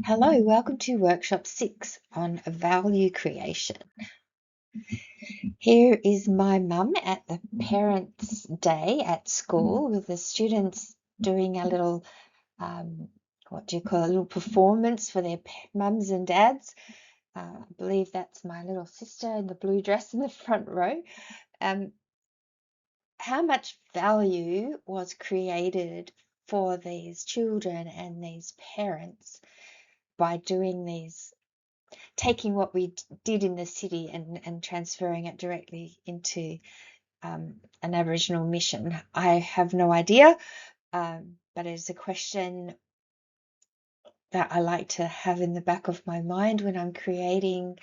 Hello, welcome to workshop 6 on value creation. Here is my mum at the parents' day at school with the students doing a little, what do you call it, a little performance for their mums and dads. I believe that's my little sister in the blue dress in the front row. How much value was created for these children and these parents by doing these, taking what we did in the city and transferring it directly into an Aboriginal mission? I have no idea, but it's a question that I like to have in the back of my mind when I'm creating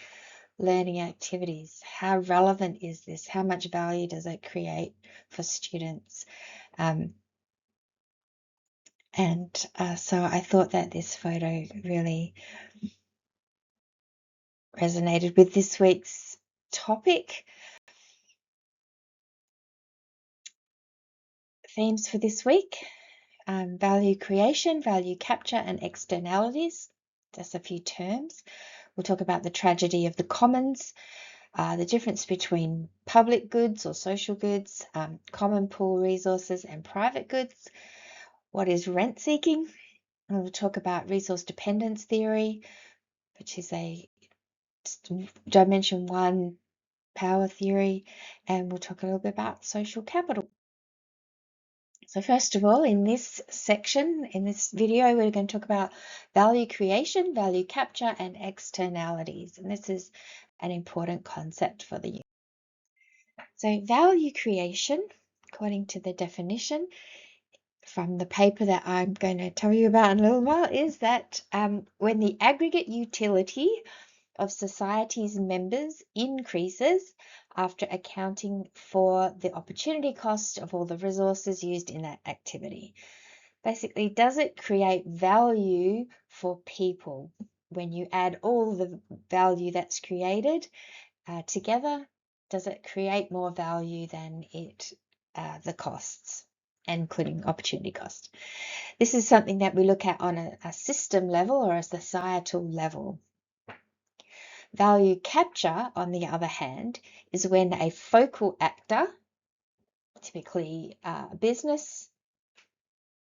learning activities. How relevant is this? How much value does it create for students? So I thought that this photo really resonated with this week's topic. Themes for this week: value creation, value capture, and externalities. Just a few terms. We'll talk about the tragedy of the commons, the difference between public goods or social goods, common pool resources and private goods. What is rent seeking? And we'll talk about resource dependence theory, which is a dimension 1 power theory, and we'll talk a little bit about social capital. So first of all, in this section, in this video, we're going to talk about value creation, value capture, and externalities. And this is an important concept for the unit. So value creation, according to the definition from the paper that I'm going to tell you about in a little while, is that when the aggregate utility of society's members increases after accounting for the opportunity cost of all the resources used in that activity. Basically, does it create value for people? When you add all the value that's created together, does it create more value than the costs, including opportunity cost? This is something that we look at on a system level or a societal level. Value capture, on the other hand, is when a focal actor, typically a business,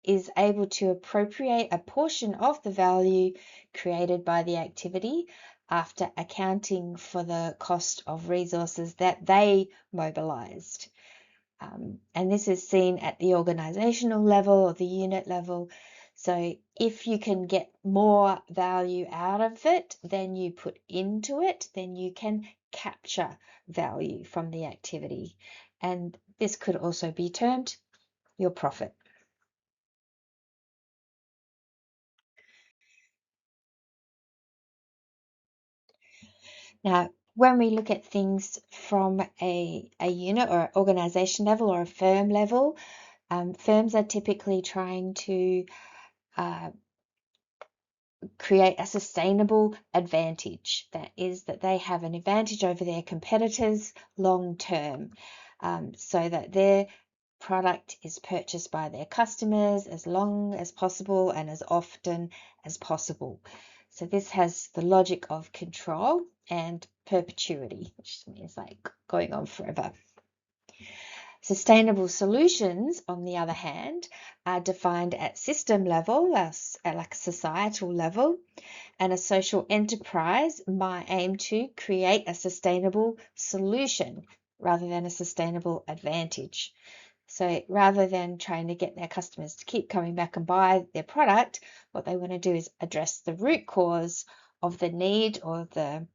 is able to appropriate a portion of the value created by the activity after accounting for the cost of resources that they mobilized. And this is seen at the organizational level or the unit level. So if you can get more value out of it than you put into it, then you can capture value from the activity. And this could also be termed your profit. Now, when we look at things from a unit or organization level or a firm level, firms are typically trying to create a sustainable advantage. That is, that they have an advantage over their competitors long term, so that their product is purchased by their customers as long as possible and as often as possible. So this has the logic of control and perpetuity, which means like going on forever. Sustainable solutions, on the other hand, are defined at system level, at like societal level, and a social enterprise might aim to create a sustainable solution rather than a sustainable advantage. So rather than trying to get their customers to keep coming back and buy their product, what they want to do is address the root cause of the need or the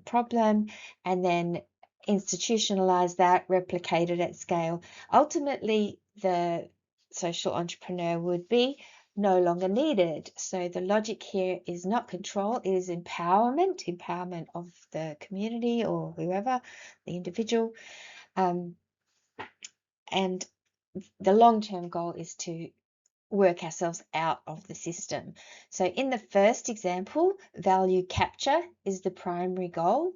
problem, and then institutionalize that, replicate it at scale. Ultimately, the social entrepreneur would be no longer needed. So the logic here is not control, it is empowerment of the community or whoever, the individual. And the long-term goal is to work ourselves out of the system. So in the first example, value capture is the primary goal.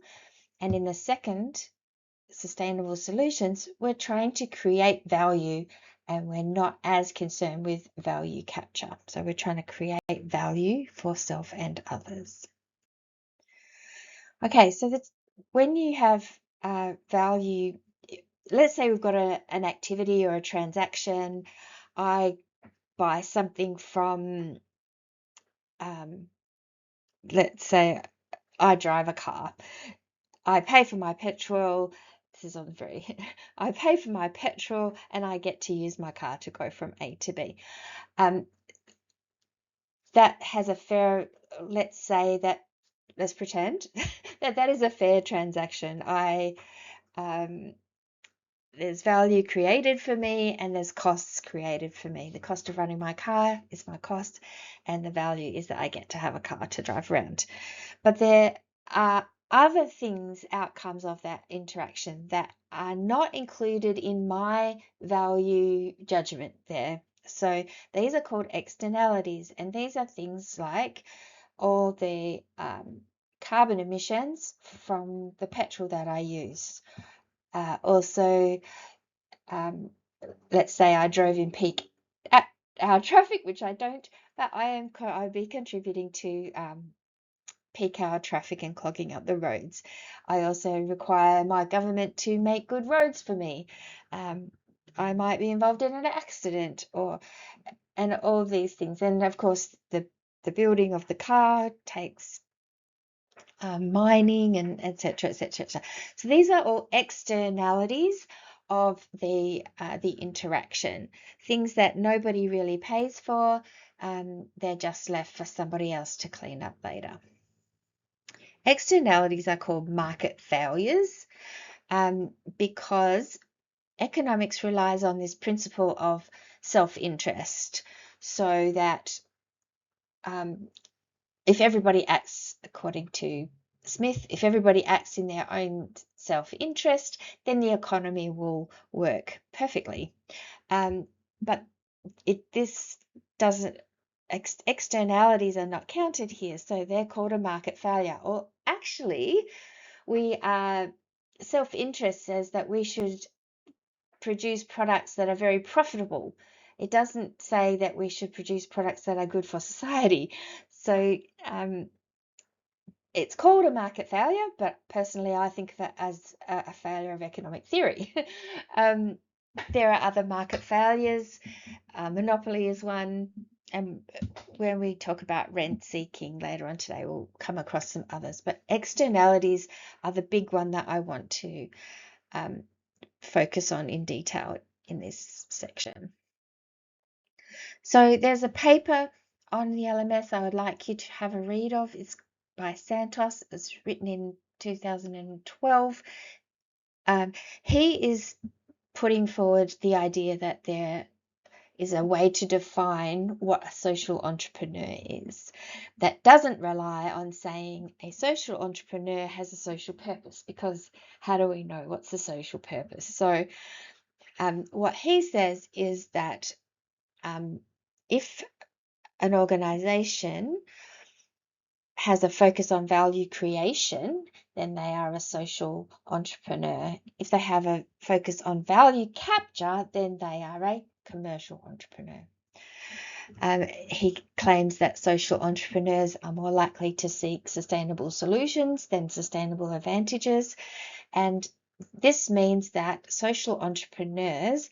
And in the second, sustainable solutions, we're trying to create value and we're not as concerned with value capture. So we're trying to create value for self and others. Okay, so that's when you have value. Let's say we've got an activity or a transaction. I buy something from, let's say I drive a car. I pay for my petrol. This is on very, I pay for my petrol and I get to use my car to go from A to B. That has a fair, let's say that, let's pretend that is a fair transaction. There's value created for me and there's costs created for me. The cost of running my car is my cost, and the value is that I get to have a car to drive around. But there are other things, outcomes of that interaction that are not included in my value judgment there. So these are called externalities, and these are things like all the carbon emissions from the petrol that I use. Also, let's say I drove in peak hour traffic, which I don't, but I'll be contributing to peak hour traffic and clogging up the roads. I also require my government to make good roads for me. I might be involved in an accident and all of these things. And of course, the building of the car takes mining and etc. etc. So these are all externalities of the interaction, things that nobody really pays for. They're just left for somebody else to clean up later. Externalities are called market failures because economics relies on this principle of self-interest, so that if everybody acts according to Smith, if everybody acts in their own self-interest, then the economy will work perfectly. But this doesn't, externalities are not counted here, so they're called a market failure. Or actually, self-interest says that we should produce products that are very profitable. It doesn't say that we should produce products that are good for society. So it's called a market failure, but personally I think of it as a failure of economic theory. There are other market failures. Monopoly is one, and when we talk about rent seeking later on today, we'll come across some others. But externalities are the big one that I want to focus on in detail in this section. So there's a paper on the LMS I would like you to have a read of. It's by Santos. It's written in 2012. He is putting forward the idea that there is a way to define what a social entrepreneur is that doesn't rely on saying a social entrepreneur has a social purpose, because how do we know what's the social purpose? So what he says is that if an organization has a focus on value creation, then they are a social entrepreneur. If they have a focus on value capture, then they are a commercial entrepreneur. He claims that social entrepreneurs are more likely to seek sustainable solutions than sustainable advantages, and this means that social entrepreneurs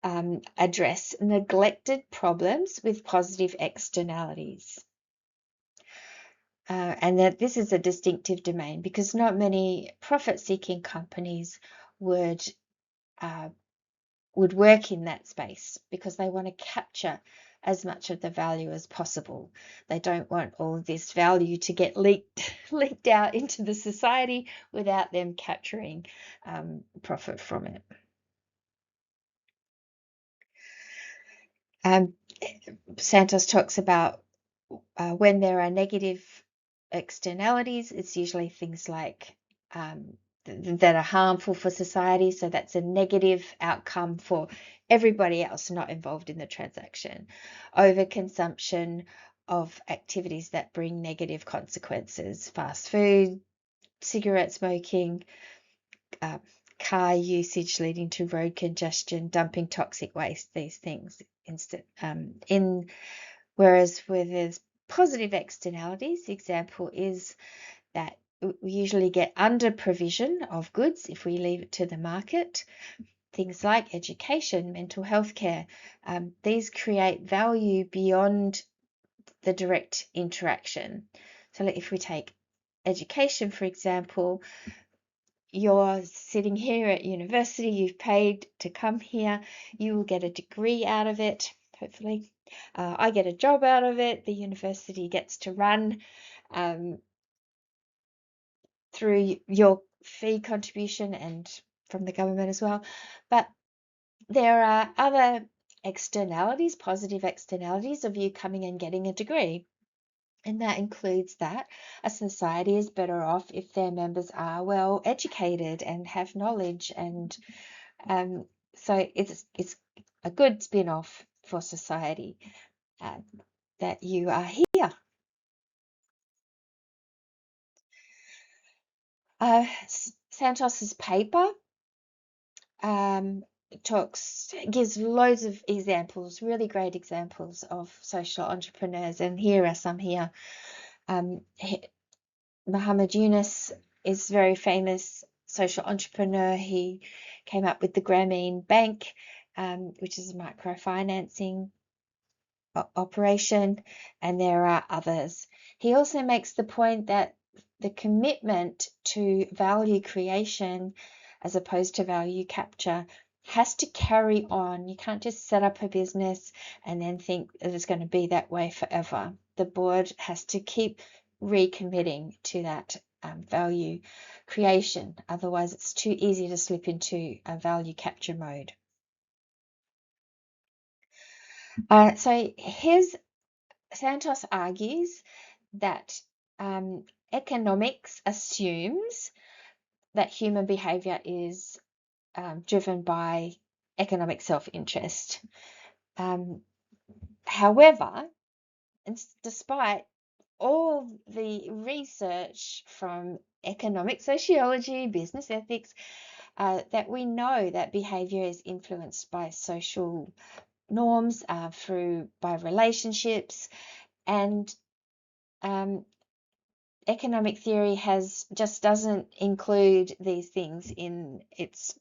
address neglected problems with positive externalities. And that this is a distinctive domain, because not many profit-seeking companies would work in that space, because they want to capture as much of the value as possible. They don't want all of this value to get leaked out into the society without them capturing profit from it. Santos talks about when there are negative externalities, it's usually things like that are harmful for society. So that's a negative outcome for everybody else not involved in the transaction. Overconsumption of activities that bring negative consequences, fast food, cigarette smoking, car usage leading to road congestion, dumping toxic waste, these things instead whereas where there's positive externalities, the example is that we usually get under provision of goods if we leave it to the market. Things like education, mental health care, these create value beyond the direct interaction. So if we take education, for example, you're sitting here at university, you've paid to come here, you will get a degree out of it, hopefully. I get a job out of it, the university gets to run through your fee contribution and from the government as well. But there are other externalities, positive externalities of you coming and getting a degree. And that includes that a society is better off if their members are well educated and have knowledge. And so it's a good spin-off for society that you are here. Santos's paper gives loads of examples, really great examples of social entrepreneurs, and here are some here. Muhammad Yunus is a very famous social entrepreneur. He came up with the Grameen Bank, which is a microfinancing operation, and there are others. He also makes the point that the commitment to value creation as opposed to value capture has to carry on. You can't just set up a business and then think that it's going to be that way forever. The board has to keep recommitting to that value creation. Otherwise, it's too easy to slip into a value capture mode. So Santos argues that economics assumes that human behavior is driven by economic self-interest. However, despite all the research from economic sociology, business ethics, that we know that behavior is influenced by social norms, by relationships, and economic theory just doesn't include these things in its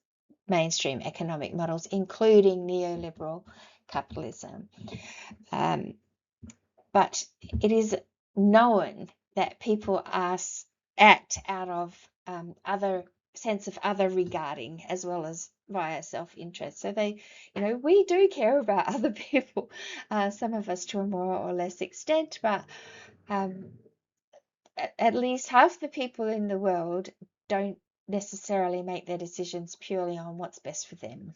mainstream economic models, including neoliberal capitalism. But it is known that people act out of other sense of other regarding as well as via self-interest. So we do care about other people, some of us to a more or less extent, but at least half the people in the world don't necessarily make their decisions purely on what's best for them.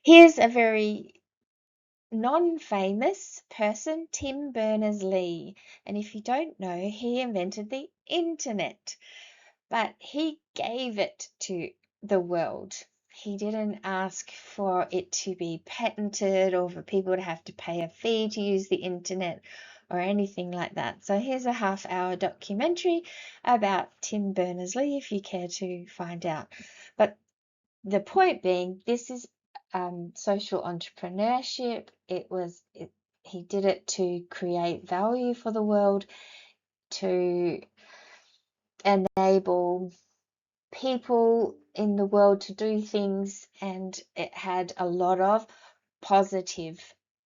Here's a very non-famous person, Tim Berners-Lee. And if you don't know, he invented the internet, but he gave it to the world. He didn't ask for it to be patented or for people to have to pay a fee to use the internet or anything like that. So here's a half-hour documentary about Tim Berners-Lee if you care to find out. But the point being, this is social entrepreneurship. He did it to create value for the world, to enable people in the world to do things, and it had a lot of positive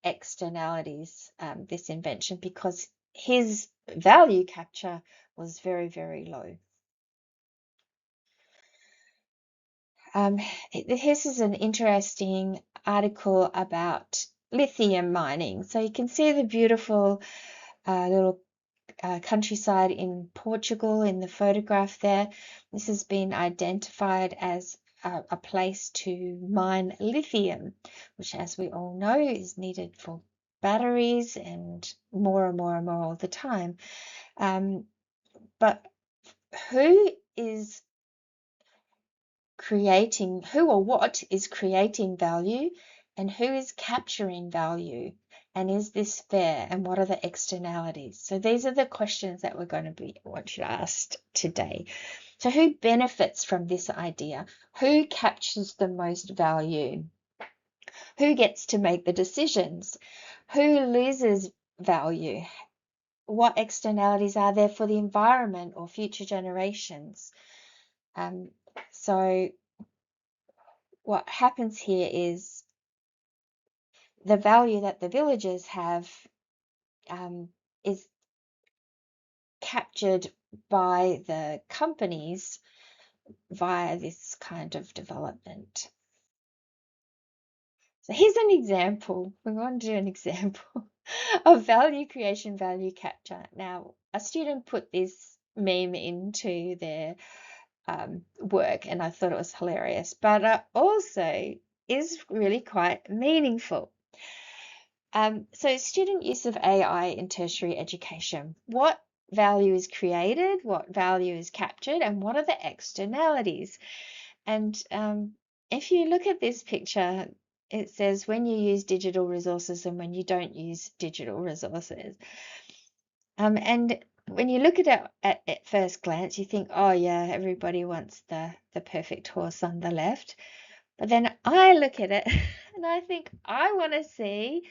externalities, this invention, because his value capture was very, very low. This is an interesting article about lithium mining. So you can see the beautiful little countryside in Portugal in the photograph there. This has been identified as a place to mine lithium, which, as we all know, is needed for batteries and more and more and more all the time. But who or what is creating value, and who is capturing value, and is this fair, and what are the externalities? So these are the questions that we're going to want you to ask today. So who benefits from this idea? Who captures the most value? Who gets to make the decisions? Who loses value? What externalities are there for the environment or future generations? So what happens here is the value that the villagers have is captured by the companies via this kind of development. So here's an example. We want to do an example of value creation, value capture. Now, a student put this meme into their work, and I thought it was hilarious, but also is really quite meaningful. So student use of AI in tertiary education. What value is created, what value is captured, and what are the externalities? And if you look at this picture, it says when you use digital resources and when you don't use digital resources. And when you look at it at first glance, you think, oh yeah, everybody wants the perfect horse on the left. But then I look at it and I think I want to see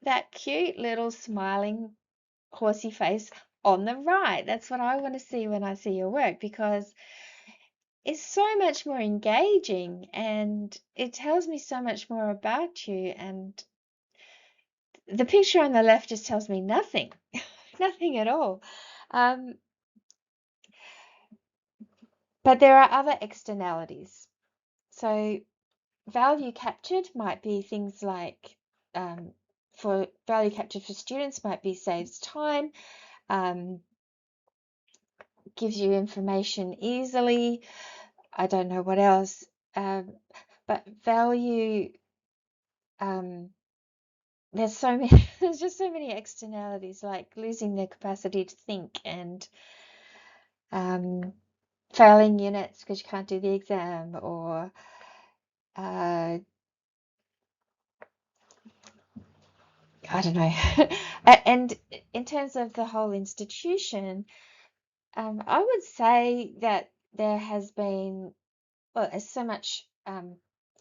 that cute little smiling horsey face on the right. That's what I want to see when I see your work, because it's so much more engaging and it tells me so much more about you. And the picture on the left just tells me nothing, nothing at all. But there are other externalities. So value captured might be things like, for value captured for students might be saves time, gives you information easily. I don't know what else, but value, there's so many, there's just so many externalities, like losing the capacity to think and failing units because you can't do the exam, or I don't know. And in terms of the whole institution, I would say that there has been, well, there's so much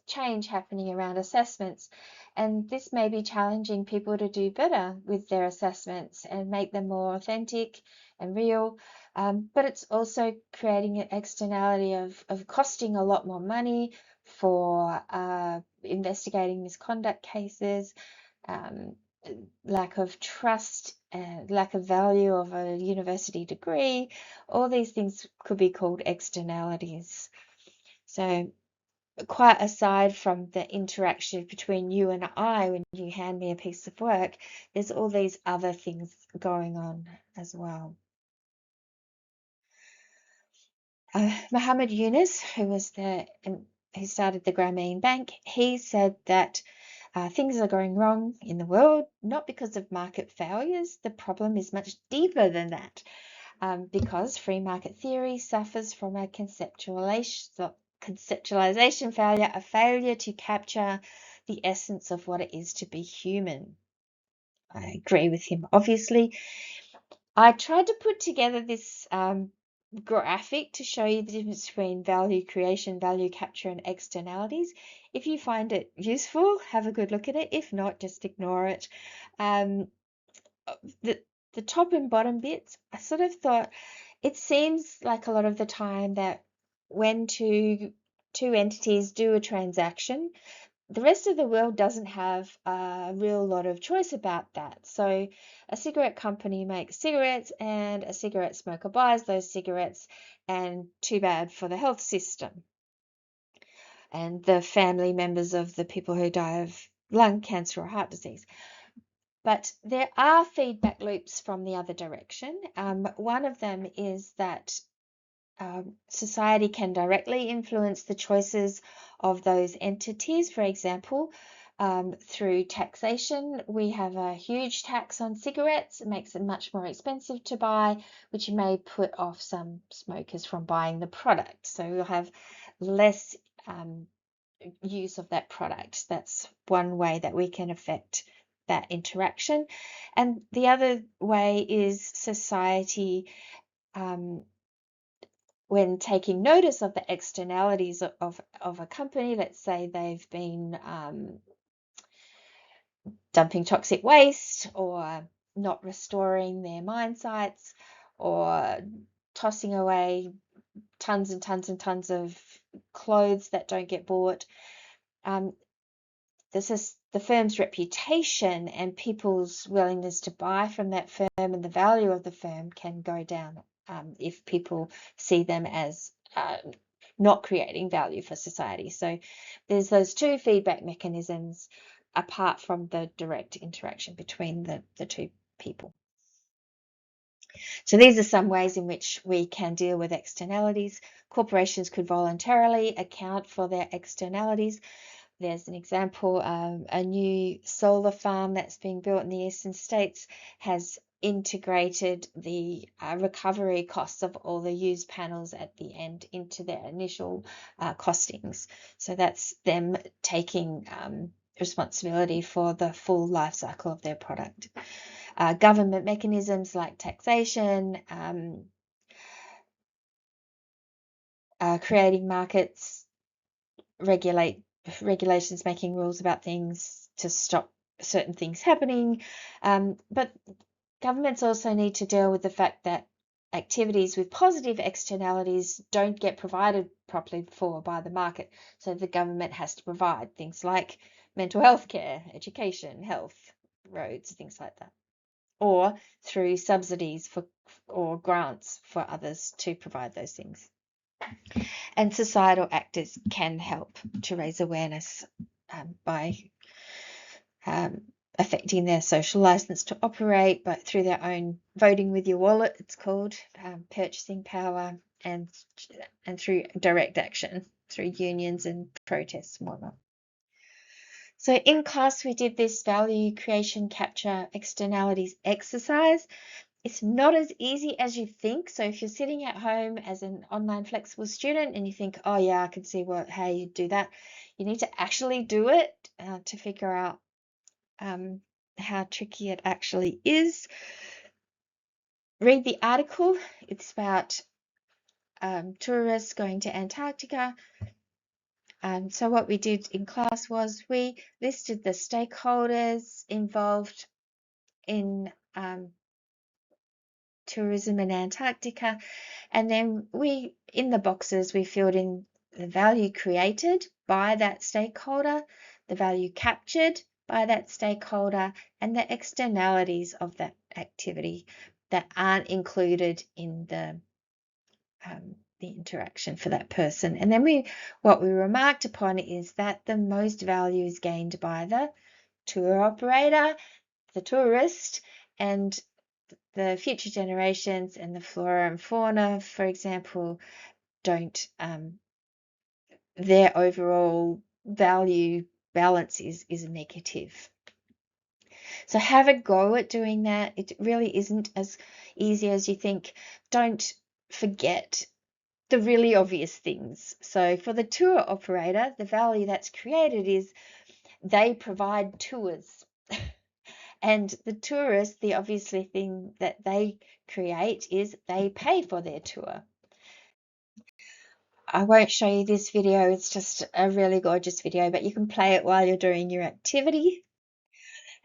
change happening around assessments, and this may be challenging people to do better with their assessments and make them more authentic and real. But it's also creating an externality of costing a lot more money for investigating misconduct cases, um, lack of trust, lack of value of a university degree. All these things could be called externalities. So quite aside from the interaction between you and I when you hand me a piece of work, there's all these other things going on as well. Muhammad Yunus, who started the Grameen Bank, he said that things are going wrong in the world, not because of market failures. The problem is much deeper than that, because free market theory suffers from a conceptualization failure, a failure to capture the essence of what it is to be human. I agree with him, obviously. I tried to put together this graphic to show you the difference between value creation, value capture, and externalities. If you find it useful, have a good look at it. If not, just ignore it. The top and bottom bits, I sort of thought it seems like a lot of the time that when two entities do a transaction, the rest of the world doesn't have a real lot of choice about that. So a cigarette company makes cigarettes and a cigarette smoker buys those cigarettes, and too bad for the health system and the family members of the people who die of lung cancer or heart disease. But there are feedback loops from the other direction. One of them is that society can directly influence the choices of those entities. For example, through taxation, we have a huge tax on cigarettes. It makes it much more expensive to buy, which may put off some smokers from buying the product. So we'll have less use of that product. That's one way that we can affect that interaction. And the other way is society when taking notice of the externalities of a company, let's say they've been dumping toxic waste, or not restoring their mine sites, or tossing away tons and tons and tons of clothes that don't get bought. This is the firm's reputation, and people's willingness to buy from that firm and the value of the firm can go down if people see them as not creating value for society. So there's those two feedback mechanisms apart from the direct interaction between the two people. So these are some ways in which we can deal with externalities. Corporations could voluntarily account for their externalities. There's an example, a new solar farm that's being built in the eastern states has integrated the recovery costs of all the used panels at the end into their initial costings. So that's them taking responsibility for the full life cycle of their product. Government mechanisms like taxation, creating markets, regulations, making rules about things to stop certain things happening. But governments also need to deal with the fact that activities with positive externalities don't get provided properly for by the market. So the government has to provide things like mental health care, education, health, roads, things like that, or through subsidies for or grants for others to provide those things. And societal actors can help to raise awareness by affecting their social license to operate, but through their own voting with your wallet, it's called, purchasing power, and through direct action, through unions and protests and whatnot. So in class, we did this value creation capture externalities exercise. It's not as easy as you think. So if you're sitting at home as an online flexible student and you think, oh yeah, I can see how you do that, you need to actually do it to figure out how tricky it actually is. Read the article. It's about tourists going to Antarctica. So what we did in class was we listed the stakeholders involved in tourism in Antarctica, and then in the boxes, we filled in the value created by that stakeholder, the value captured by that stakeholder, and the externalities of that activity that aren't included in the interaction for that person. And then what we remarked upon is that the most value is gained by the tour operator, the tourist, and the future generations, and the flora and fauna, for example, don't, their overall value balance is negative. So have a go at doing that. It really isn't as easy as you think. Don't forget the really obvious things. So for the tour operator, the value that's created is they provide tours. And the tourist, the obviously thing that they create is they pay for their tour. I won't show you this video, it's just a really gorgeous video, but you can play it while you're doing your activity.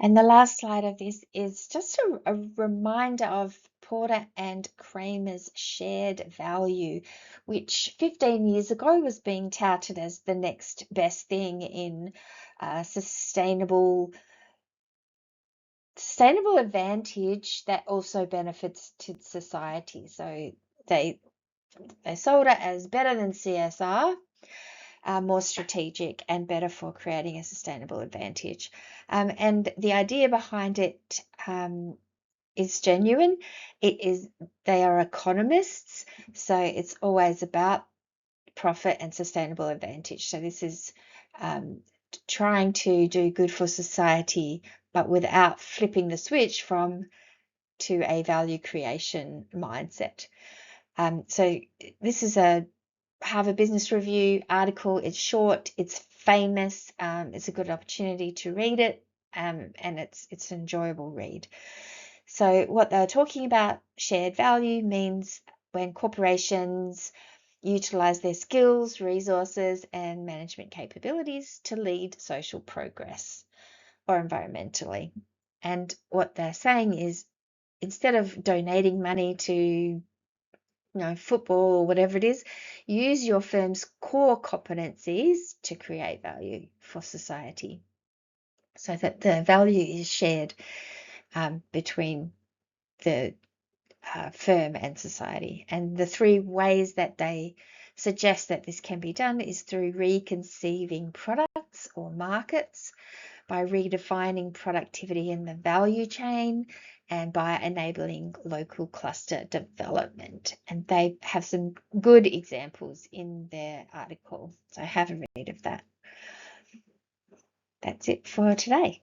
And the last slide of this is just a reminder of Porter and Kramer's shared value, which 15 years ago was being touted as the next best thing in sustainable advantage that also benefits to society. So they sold it as better than CSR, more strategic and better for creating a sustainable advantage. And the idea behind it is genuine. They are economists, so it's always about profit and sustainable advantage. So this is trying to do good for society, but without flipping the switch to a value creation mindset. So this is a Harvard Business Review article. It's short, it's famous, it's a good opportunity to read it, and it's an enjoyable read. So what they're talking about, shared value, means when corporations utilize their skills, resources, and management capabilities to lead social progress or environmentally. And what they're saying is, instead of donating money to football or whatever it is, use your firm's core competencies to create value for society so that the value is shared between the firm and society. And the 3 ways that they suggest that this can be done is through reconceiving products or markets, by redefining productivity in the value chain, and by enabling local cluster development. And they have some good examples in their article, so have a read of that. That's it for today.